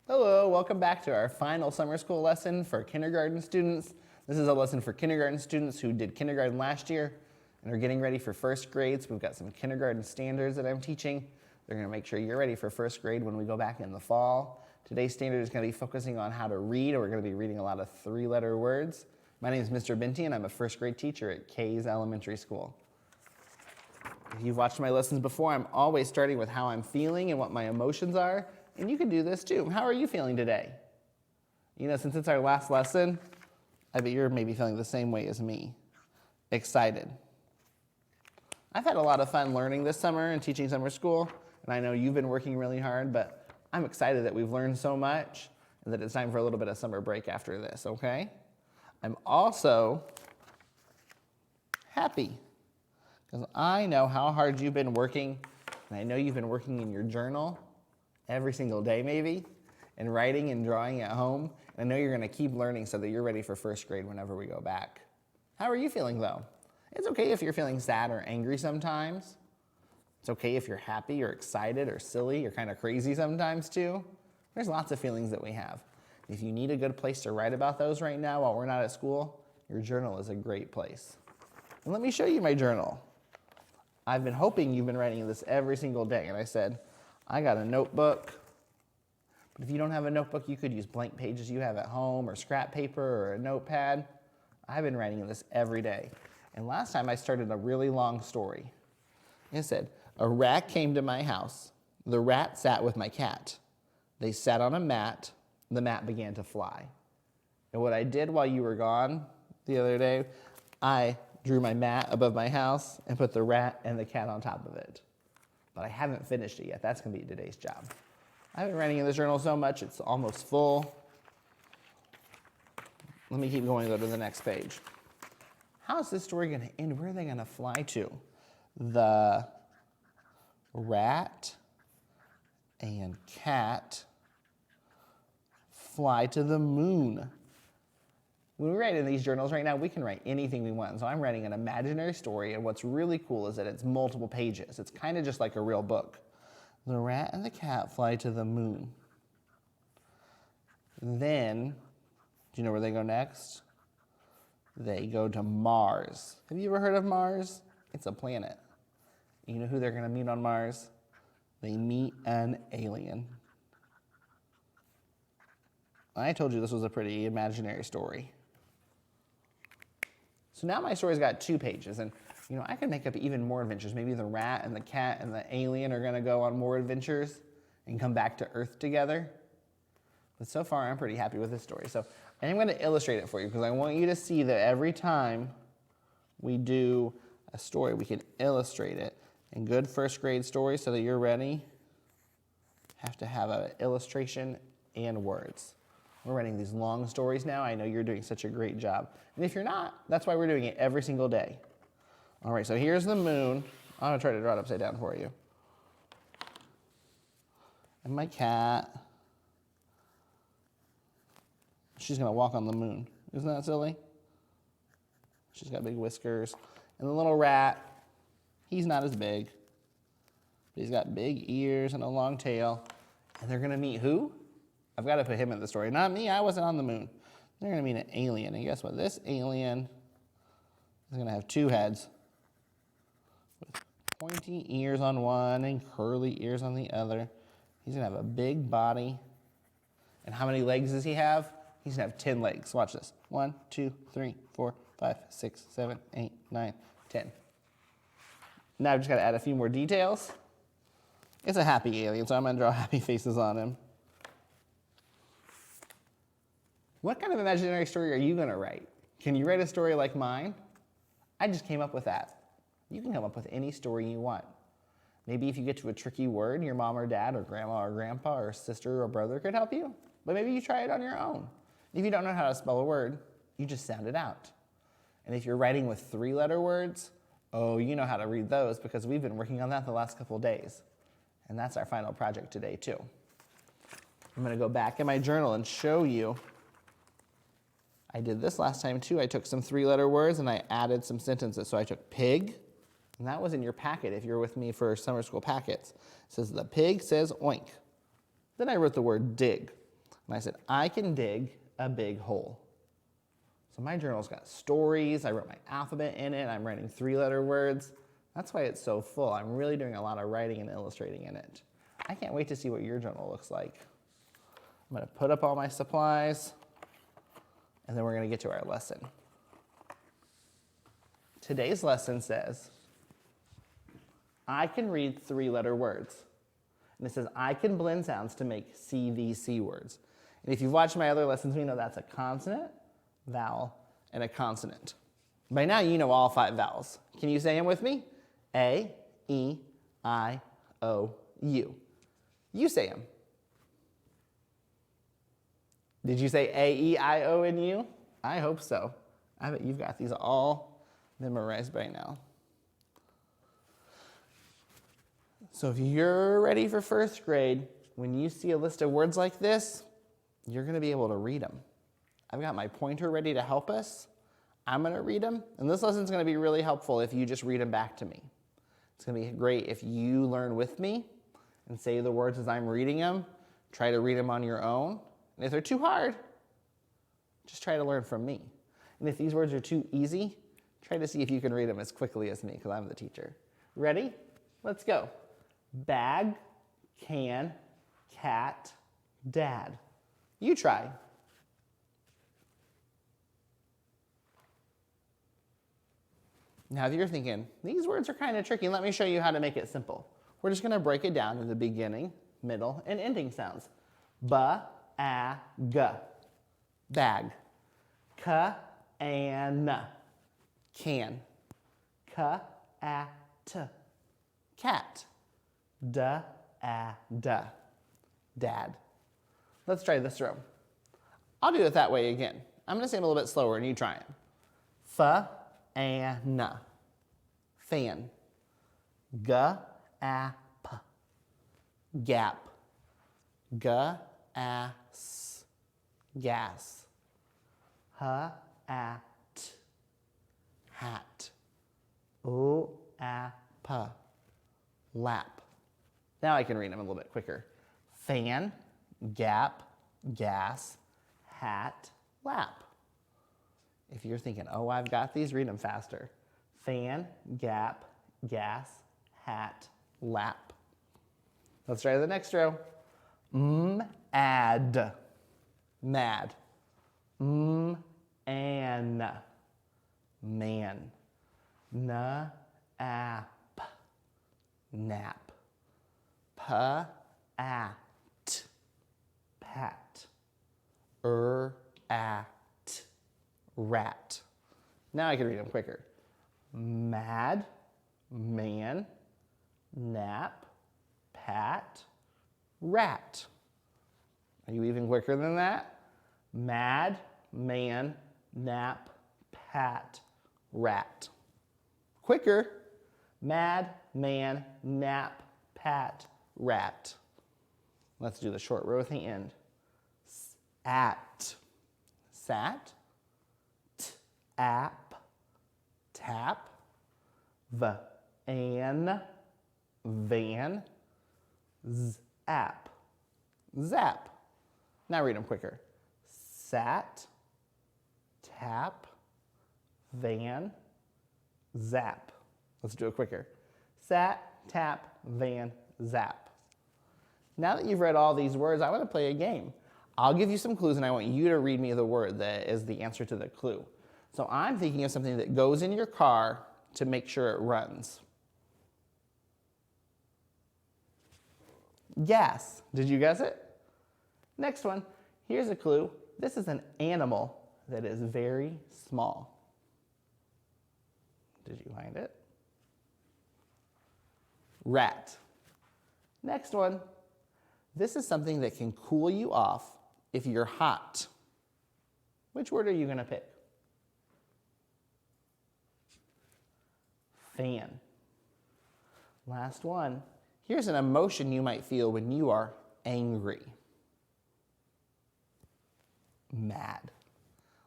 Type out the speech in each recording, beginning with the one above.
Hello, welcome back to our final summer school lesson for kindergarten students. This is a lesson for kindergarten students who did kindergarten last year and are getting ready for first grade. So we've got some kindergarten standards that I'm teaching. They're going to make sure you're ready for first grade when we go back in the fall. Today's standard is going to be focusing on how to read. We're going to be reading a lot of three-letter words. My name is Mr. Binty and I'm a first grade teacher at Kays Elementary School. If you've watched my lessons before, I'm always starting with how I'm feeling and what my emotions are. And you can do this too. How are you feeling today? You know, since it's our last lesson, I bet you're maybe feeling the same way as me. Excited. I've had a lot of fun learning this summer and teaching summer school, and I know you've been working really hard, but I'm excited that we've learned so much and that it's time for a little bit of summer break after this, okay? I'm also happy because I know how hard you've been working, and I know you've been working in your journal every single day maybe, and writing and drawing at home. And I know you're going to keep learning so that you're ready for first grade whenever we go back. How are you feeling though? It's okay if you're feeling sad or angry sometimes. It's okay if you're happy or excited or silly or kind of crazy sometimes too. There's lots of feelings that we have. If you need a good place to write about those right now while we're not at school, your journal is a great place. And let me show you my journal. I've been hoping you've been writing this every single day, and I said, I got a notebook, but if you don't have a notebook, you could use blank pages you have at home or scrap paper or a notepad. I've been writing this every day. And last time I started a really long story. It said, a rat came to my house. The rat sat with my cat. They sat on a mat. The mat began to fly. And what I did while you were gone the other day, I drew my mat above my house and put the rat and the cat on top of it. But I haven't finished it yet. That's going to be today's job. I've been writing in this journal so much, it's almost full. Let me keep going and go to the next page. How's this story going to end? Where are they going to fly to? The rat and cat fly to the moon. When we write in these journals right now, we can write anything we want. So I'm writing an imaginary story, and what's really cool is that it's multiple pages. It's kind of just like a real book. The rat and the cat fly to the moon. Then, do you know where they go next? They go to Mars. Have you ever heard of Mars? It's a planet. You know who they're going to meet on Mars? They meet an alien. I told you this was a pretty imaginary story. So now my story's got 2 pages, and you know, I can make up even more adventures. Maybe the rat and the cat and the alien are going to go on more adventures and come back to Earth together. But so far, I'm pretty happy with this story. So I'm going to illustrate it for you because I want you to see that every time we do a story, we can illustrate it. And good first grade stories, so that you're ready, have to have an illustration and words. We're writing these long stories now. I know you're doing such a great job. And if you're not, that's why we're doing it every single day. All right, so here's the moon. I'm going to try to draw it upside down for you. And my cat. She's going to walk on the moon. Isn't that silly? She's got big whiskers. And the little rat, he's not as big. But he's got big ears and a long tail. And they're going to meet who? I've got to put him in the story. Not me, I wasn't on the moon. They're going to meet an alien. And guess what? This alien is going to have 2 heads with pointy ears on one and curly ears on the other. He's going to have a big body. And how many legs does he have? He's going to have 10 legs. Watch this. 1, 2, 3, 4, 5, 6, 7, 8, 9, 10. Now I've just got to add a few more details. It's a happy alien, so I'm going to draw happy faces on him. What kind of imaginary story are you going to write? Can you write a story like mine? I just came up with that. You can come up with any story you want. Maybe if you get to a tricky word, your mom or dad or grandma or grandpa or sister or brother could help you. But maybe you try it on your own. If you don't know how to spell a word, you just sound it out. And if you're writing with 3-letter words, oh, you know how to read those because we've been working on that the last couple of days. And that's our final project today too. I'm going to go back in my journal and show you. I did this last time too. I took some 3-letter words and I added some sentences. So I took pig, and that was in your packet if you're with me for summer school packets. It says the pig says oink. Then I wrote the word dig. And I said, I can dig a big hole. So my journal's got stories. I wrote my alphabet in it. I'm writing 3-letter words. That's why it's so full. I'm really doing a lot of writing and illustrating in it. I can't wait to see what your journal looks like. I'm going to put up all my supplies, and then we're going to get to our lesson. Today's lesson says, I can read 3-letter words. And it says, I can blend sounds to make CVC words. And if you've watched my other lessons, we know that's a consonant, vowel, and a consonant. By now, you know all 5 vowels. Can you say them with me? A, E, I, O, U. You say them. Did you say A, E, I, O, and U? I hope so. I bet you've got these all memorized by now. So if you're ready for 1st grade, when you see a list of words like this, you're going to be able to read them. I've got my pointer ready to help us. I'm going to read them, and this lesson's going to be really helpful if you just read them back to me. It's going to be great if you learn with me and say the words as I'm reading them. Try to read them on your own. And if they're too hard, just try to learn from me. And if these words are too easy, try to see if you can read them as quickly as me, because I'm the teacher. Ready? Let's go. Bag, can, cat, dad. You try. Now, if you're thinking, these words are kind of tricky, let me show you how to make it simple. We're just going to break it down into beginning, middle, and ending sounds. Ba-a-g, bag. Ca-an, can. Ca-a-t, cat. Da-a-da, dad. Let's try this row. I'll do it that way again. I'm going to say it a little bit slower, and you try it. Fa-an, fan. Ga-a-p, gap. Ga-a-s, gas. Ha-at, hat. O-a-p, lap. Now I can read them a little bit quicker. Fan, gap, gas, hat, lap. If you're thinking, oh, I've got these, read them faster. Fan, gap, gas, hat, lap. Let's try the next row. Add, mad. An, man. Na-ap, nap. Pa-at, pat. Er-at, rat. Now I can read them quicker. Mad, man, nap, pat, rat. Are you even quicker than that? Mad, man, nap, pat, rat. Quicker. Mad, man, nap, pat, rat. Let's do the short row at the end. At, sat, ap, tap, an, van, zap, zap. Now read them quicker. Sat, tap, van, zap. Let's do it quicker. Sat, tap, van, zap. Now that you've read all these words, I want to play a game. I'll give you some clues, and I want you to read me the word that is the answer to the clue. So I'm thinking of something that goes in your car to make sure it runs. Gas. Did you guess it? Next one. Here's a clue. This is an animal that is very small. Did you find it? Rat. Next one. This is something that can cool you off if you're hot. Which word are you going to pick? Fan. Last one. Here's an emotion you might feel when you are angry. Mad.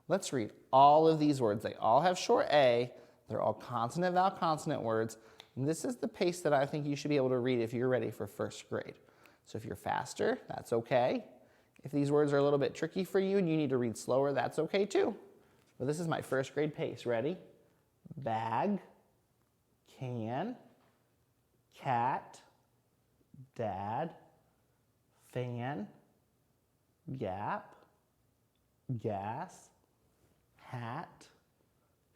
Let's read all of these words. They all have short A. They're all consonant, vowel, consonant words. And this is the pace that I think you should be able to read if you're ready for first grade. So if you're faster, that's okay. If these words are a little bit tricky for you and you need to read slower, that's okay too. But this is my first grade pace. Ready? Bag, can, cat, dad, fan, gap, gas, hat,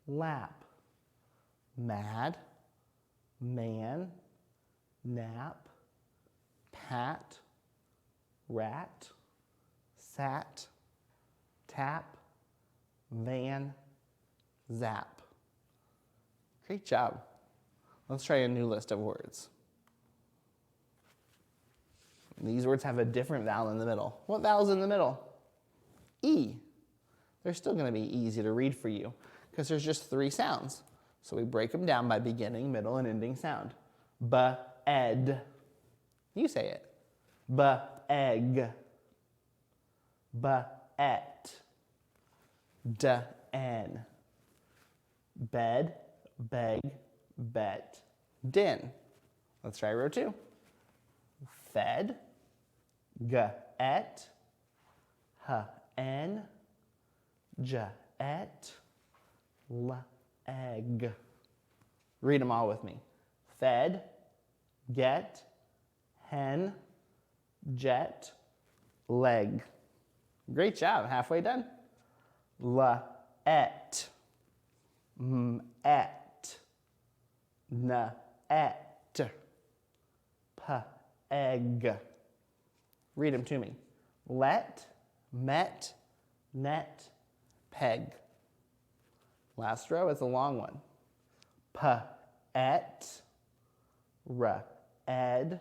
lap, mad, man, nap, pat, rat, sat, tap, van, zap. Great job. Let's try a new list of words. These words have a different vowel in the middle. What vowel's in the middle? E. They're still going to be easy to read for you because there's just 3 sounds. So we break them down by beginning, middle, and ending sound. B-ed. You say it. B-egg. B-et. D-en. Bed, beg, bet, din. Let's try row 2. Fed, g-et, h-en, j-et, l-egg. Read them all with me. Fed, get, hen, jet, leg. Great job. Halfway done. L-et, m-et, n-et, p-egg. Read them to me. Let, met, net, peg. Last row is a long one. P-et, r-ed,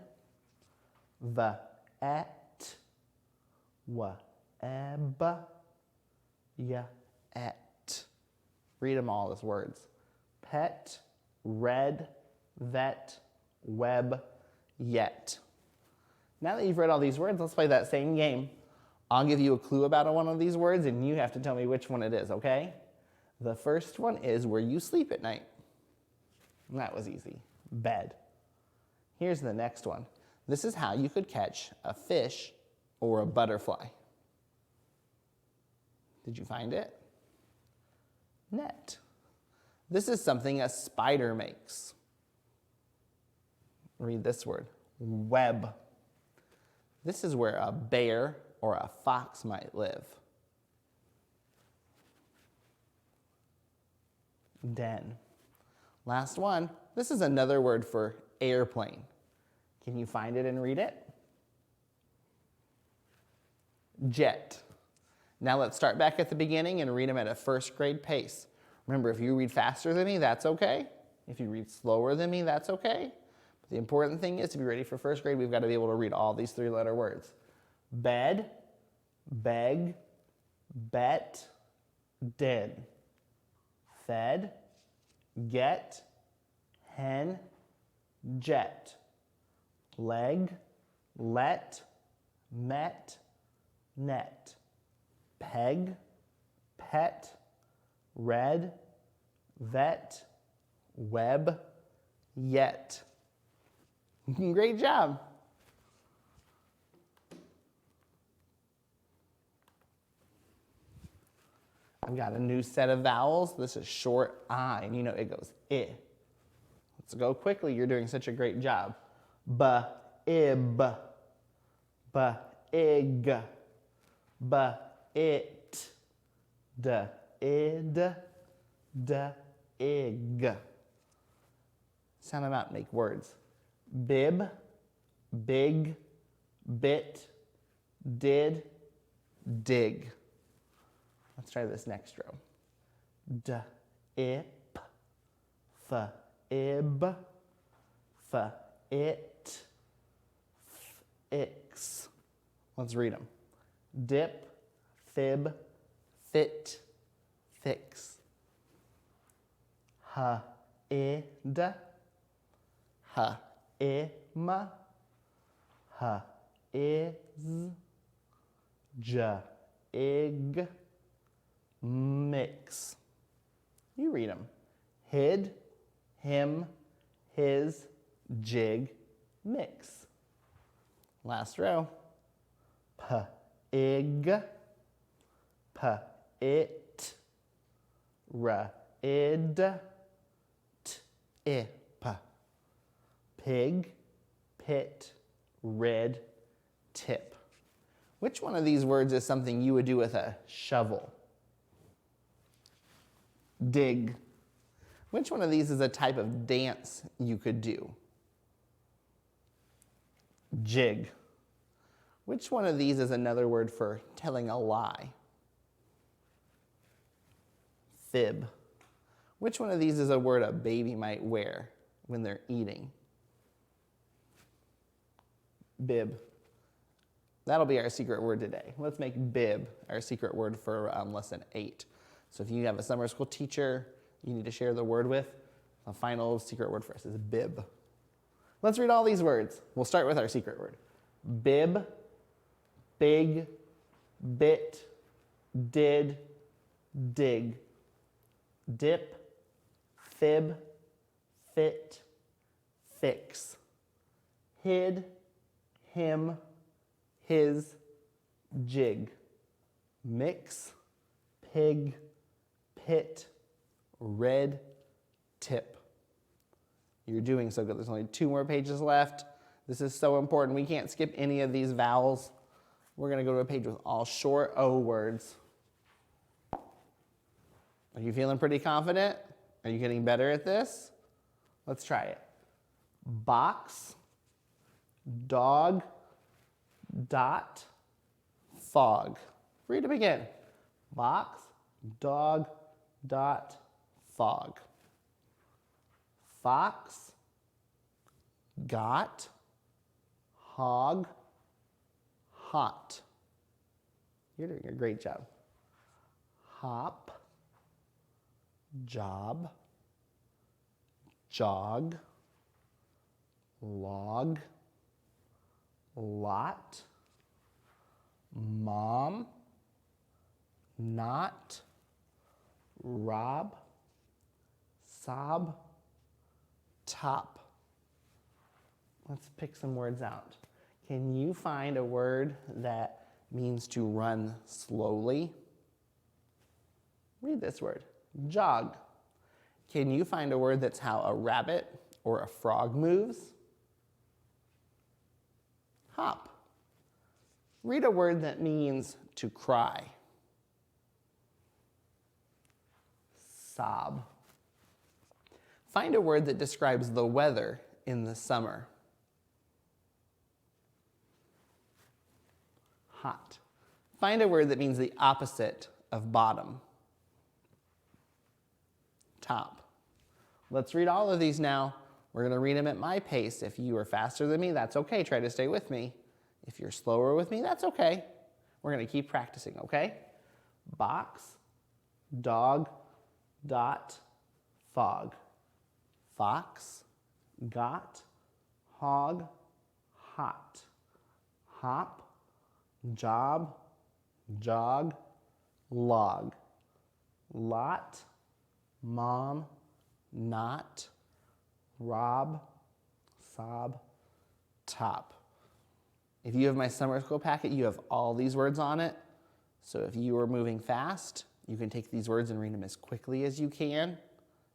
v-et, w-eb, y-et. Read them all as words. Pet, red, vet, web, yet. Now that you've read all these words, let's play that same game. I'll give you a clue about one of these words, and you have to tell me which one it is, okay? The first one is where you sleep at night. And that was easy. Bed. Here's the next one. This is how you could catch a fish or a butterfly. Did you find it? Net. This is something a spider makes. Read this word. Web. This is where a bear or a fox might live. Den. Last one. This is another word for airplane. Can you find it and read it? Jet. Now let's start back at the beginning and read them at a first grade pace. Remember, if you read faster than me, that's okay. If you read slower than me, that's okay. But the important thing is to be ready for first grade, we've got to be able to read all these 3-letter words. Bed, beg, bet, din. Fed, get, hen, jet. Leg, let, met, net. Peg, pet, red, vet, web, yet. Great job. I've got a new set of vowels. This is short I, and you know it goes I. Let's go quickly. You're doing such a great job. B-ib, b-ig, b-it, d-id, d-ig. Sound them out, make words. Bib, big, bit, did, dig. Let's try this next row. D-ip, f-ib, f-it, f-ix. Let's read them. Dip, fib, fit, fix. Ha-id, ha-im, ha-iz, ja-ig, mix. You read them. Hid, him, his, jig, mix. Last row. ig, p, it, r, id, t, ip. Pig, pit, rid, tip. Which one of these words is something you would do with a shovel? Dig. Which one of these is a type of dance you could do? Jig. Which one of these is another word for telling a lie? Fib. Which one of these is a word a baby might wear when they're eating? Bib. That'll be our secret word today. Let's make bib our secret word for lesson 8. So if you have a summer school teacher you need to share the word with, the final secret word for us is bib. Let's read all these words. We'll start with our secret word. Bib, big, bit, did, dig, dip, fib, fit, fix, hid, him, his, jig, mix, pig, pit, red, tip. You're doing so good. There's only 2 more pages left. This is so important. We can't skip any of these vowels. We're going to go to a page with all short O words. Are you feeling pretty confident? Are you getting better at this? Let's try it. Box, dog, dot, fog. Read them again. Box, dog, dot, fog. Fox, got, hog, hot. You're doing a great job. Hop, job, jog, log, lot, mom, not, rob, sob, top. Let's pick some words out. Can you find a word that means to run slowly? Read this word, jog. Can you find a word that's how a rabbit or a frog moves? Hop. Read a word that means to cry. Sob. Find a word that describes the weather in the summer. Hot. Find a word that means the opposite of bottom. Top. Let's read all of these now. We're going to read them at my pace. If you are faster than me, that's okay. Try to stay with me. If you're slower with me, that's okay. We're going to keep practicing, okay? Box, dog, dot, fog. Fox, got, hog, hot. Hop, job, jog, log. Lot, mom, not, rob, sob, top. If you have my summer school packet, you have all these words on it. So if you are moving fast, you can take these words and read them as quickly as you can.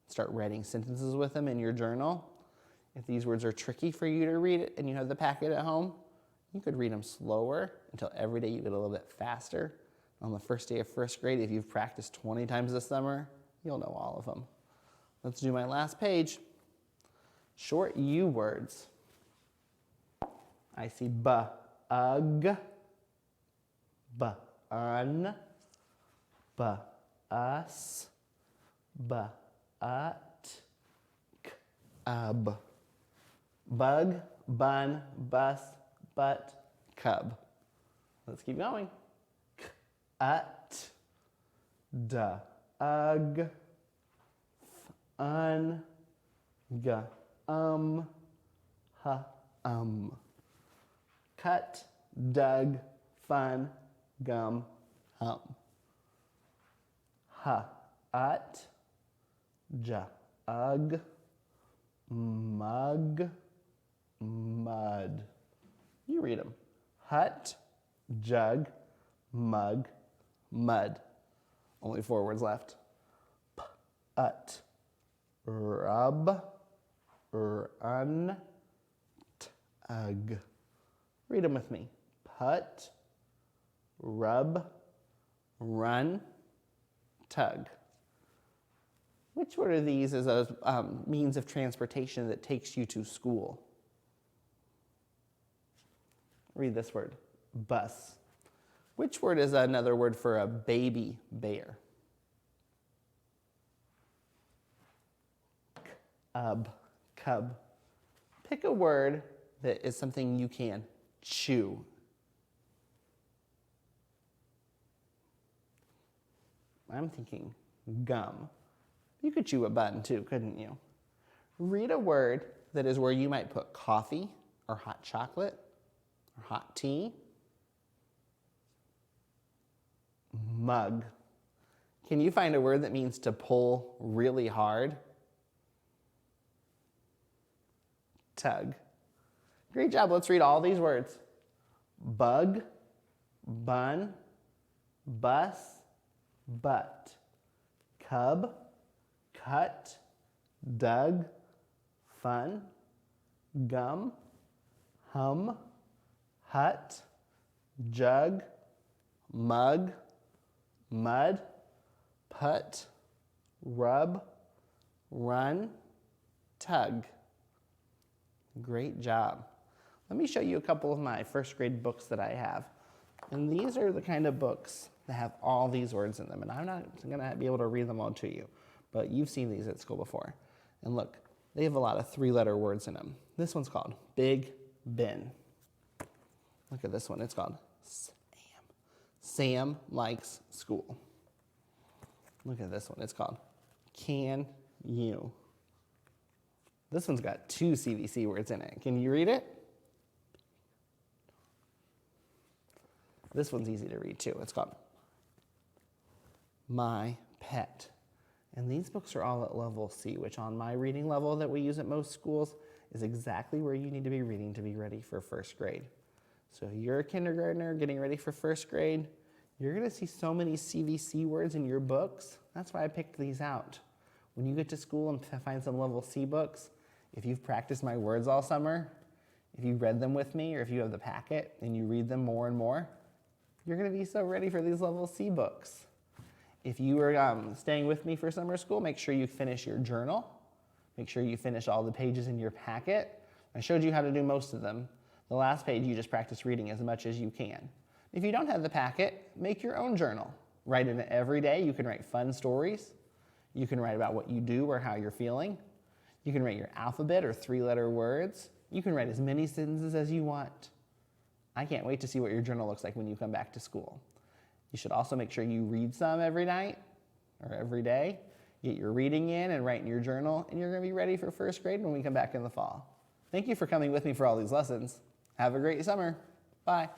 Start writing sentences with them in your journal. If these words are tricky for you to read it and you have the packet at home, you could read them slower until every day you get a little bit faster. On the first day of first grade, if you've practiced 20 times this summer, you'll know all of them. Let's do my last page. Short U words. I see ug, un, us, ub. Bug, bun, bus, but, cub. Let's keep going. Ug, un, cut, dug, fun, gum, hum. Ug, mug, mud. You read them. Hut, jug, mug, mud. Only 4 words left. Put, rub, run, tug. Read them with me. Put, rub, run, tug. Which word of these is a means of transportation that takes you to school? Read this word, bus. Which word is another word for a baby bear? Cub. Pick a word that is something you can chew. I'm thinking gum. You could chew a bun too, couldn't you? Read a word that is where you might put coffee or hot chocolate or hot tea. Mug. Can you find a word that means to pull really hard? Tug. Great job. Let's read all these words. Bug, bun, bus, butt, cub, cut, dug, fun, gum, hum, hut, jug, mug, mud, put, rub, run, tug. Great job. Let me show you a couple of my first grade books that I have. And these are the kind of books that have all these words in them. And I'm not going to be able to read them all to you, but you've seen these at school before. And look, they have a lot of 3-letter words in them. This one's called Big Ben. Look at this one. It's called Sam. Sam likes school. Look at this one. It's called Can You. This one's got 2 CVC words in it. Can you read it? This one's easy to read too. It's called My Pet. And these books are all at level C, which on my reading level that we use at most schools is exactly where you need to be reading to be ready for first grade. So you're a kindergartner getting ready for first grade. You're going to see so many CVC words in your books. That's why I picked these out. When you get to school and find some level C books, if you've practiced my words all summer, if you read them with me, or if you have the packet and you read them more and more, you're going to be so ready for these level C books. If you are staying with me for summer school, make sure you finish your journal. Make sure you finish all the pages in your packet. I showed you how to do most of them. The last page, you just practice reading as much as you can. If you don't have the packet, make your own journal. Write in it every day. You can write fun stories. You can write about what you do or how you're feeling. You can write your alphabet or 3-letter words. You can write as many sentences as you want. I can't wait to see what your journal looks like when you come back to school. You should also make sure you read some every night or every day. Get your reading in and write in your journal, and you're going to be ready for first grade when we come back in the fall. Thank you for coming with me for all these lessons. Have a great summer. Bye.